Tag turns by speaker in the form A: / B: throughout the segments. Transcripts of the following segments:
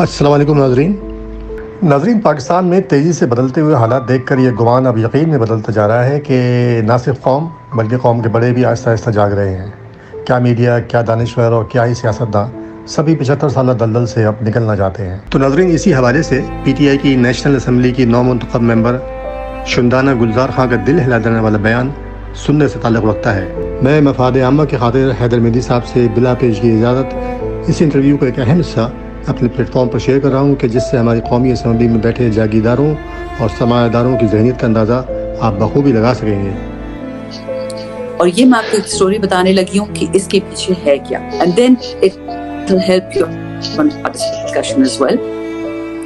A: السلام علیکم ناظرین، پاکستان میں تیزی سے بدلتے ہوئے حالات دیکھ کر یہ گمان اب یقین میں بدلتا جا رہا ہے کہ نہ صرف قوم بلکہ قوم کے بڑے بھی آہستہ آہستہ جاگ رہے ہیں۔ کیا میڈیا، کیا دانشور اور کیا ہی سیاستداں، سبھی 75 سالہ دلدل سے اب نکلنا چاہتے ہیں۔ تو ناظرین، اسی حوالے سے پی ٹی آئی کی نیشنل اسمبلی کی نو منتخب ممبر شندانہ گلزار خان کا دل ہلا دینے والا بیان سننے سے تعلق رکھتا ہے۔ میں مفاد عامہ کے خاطر حیدر مہدی صاحب سے بلا پیشگی اجازت اس انٹرویو کا ایک اہم حصہ اپنے پلیٹ فارم پر شیئر کر رہا ہوں کہ جس سے ہماری قومی اسمبلی میں بیٹھے جاگیرداروں اور سرمایہ داروں کی ذہنیت کا اندازہ آپ بخوبی لگا سکیں گے۔
B: اور یہ میں آپ کو ایک سٹوری بتانے لگی ہوں کہ اس کے پیچھے ہے کیا، and then it will help you on this discussion as well۔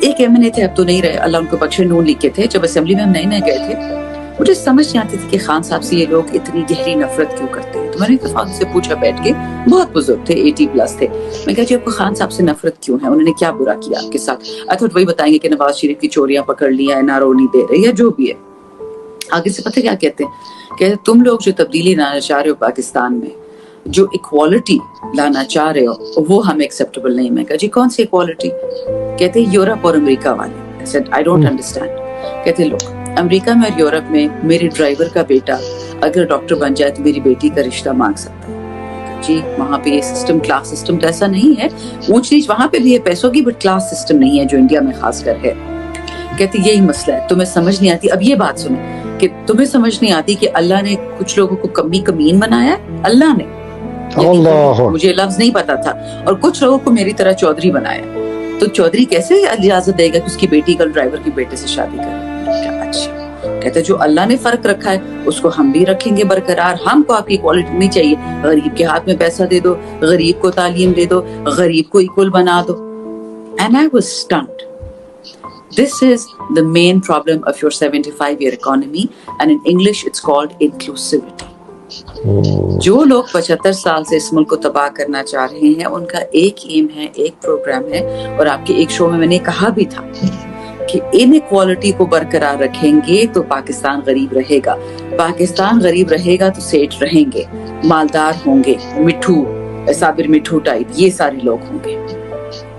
B: ایک ایم تھے، اب تو نہیں رہے، اللہ ان کو بخشے، نون لیگ کے تھے۔ جب اسمبلی میں ہم نئے گئے تھے، مجھے سمجھ نہیں آتی تھی کہ خان صاحب سے یہ لوگ اتنی گہری نفرت کیوں کرتے ہیں۔ تو میں نے اتفاق سے پوچھا بیٹھ کے، بہت بزرگ تھے، 80+ تھے، میں کہا جی آپ کو خان صاحب سے نفرت کیوں ہے، انہوں نے کیا برا کیا آپ کے ساتھ؟ وہی بتائیں گے کہ نواز شریف کی چوریاں پکڑ لی ہیں، NRO نہیں دے رہے، یا جو بھی ہے۔ آگے سے پتہ کیا کہتے ہیں کہ تم لوگ جو تبدیلی لانا چاہ رہے ہو پاکستان میں، جو ایکوالٹی لانا چاہ رہے ہو، وہ ہمیں ایکسیپٹیبل نہیں۔ میں کہا جی کون سی ایکوالٹی؟ کہتے ہیں یورپ اور امریکہ والے۔ I said I don't understand۔ کہتے ہیں لوگ امریکہ میں اور یورپ میں میرے ڈرائیور کا بیٹا اگر ڈاکٹر بن جائے تو میری بیٹی کا رشتہ مانگ سکتا ہے۔ جی وہاں پہ یہ سسٹم، کلاس سسٹم تو ایسا نہیں ہے، اونچ نیچ وہاں پہ بھی ہے پیسوں کی، بٹ کلاس سسٹم نہیں ہے جو انڈیا میں خاص کر ہے۔ کہتے یہی مسئلہ ہے، تمہیں سمجھ نہیں آتی۔ اب یہ بات سنیں کہ تمہیں سمجھ نہیں آتی کہ اللہ نے کچھ لوگوں کو کمین بنایا ہے، اللہ نے، مجھے لفظ نہیں پتا تھا، اور کچھ لوگوں کو میری طرح چودھری بنایا۔ تو چودھری کیسے اجازت دے گا کہ اس کی بیٹی کل ڈرائیور کے بیٹے سے شادی کرے؟ اچھا، کہتے جو اللہ نے فرق رکھا ہے اس کو ہم بھی رکھیں گے برقرار۔ ہم کو آپ کی کوالٹی نہیں چاہیے، غریب کے ہاتھ میں پیسہ دے دو، غریب کو تعلیم دے دو، غریب کو ایکول بنا دو۔ And I was stunned۔ This is the main problem of your 75-year economy, and in English it's called inclusivity۔ جو لوگ 75 سال سے اس ملک کو تباہ کرنا چاہ رہے ہیں، ان کا ایک ایم ہے، ایک پروگرام ہے، اور آپ کے ایک شو میں نے کہا بھی تھا کہ ان ایکوالٹی کو برقرار رکھیں گے تو پاکستان غریب رہے گا، پاکستان غریب رہے گا تو سیٹ رہیں گے، مالدار ہوں گے، مٹھو، صابر مٹھو ٹائپ یہ سارے لوگ ہوں گے۔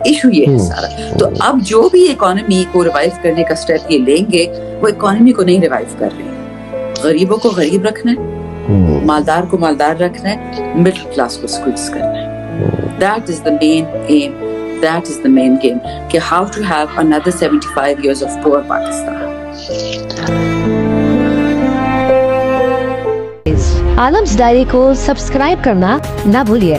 B: ایشو یہ ہے سارا۔ تو اب جو بھی اکانومی کو ریوائیو کرنے کا سٹیپ یہ لیں گے، وہ اکانومی کو نہیں ریوائیو کر رہے ہیں، غریبوں کو غریب رکھنا ہے، مالدار کو مالدار رکھنا ہے، مڈل کلاس کو سکویز کرنا ہے۔ That is the main aim، that is the main game، کہ how to have another 75 years of poor Pakistan۔
C: عالمز ڈائری کو سبسکرائب کرنا نہ بھولیے۔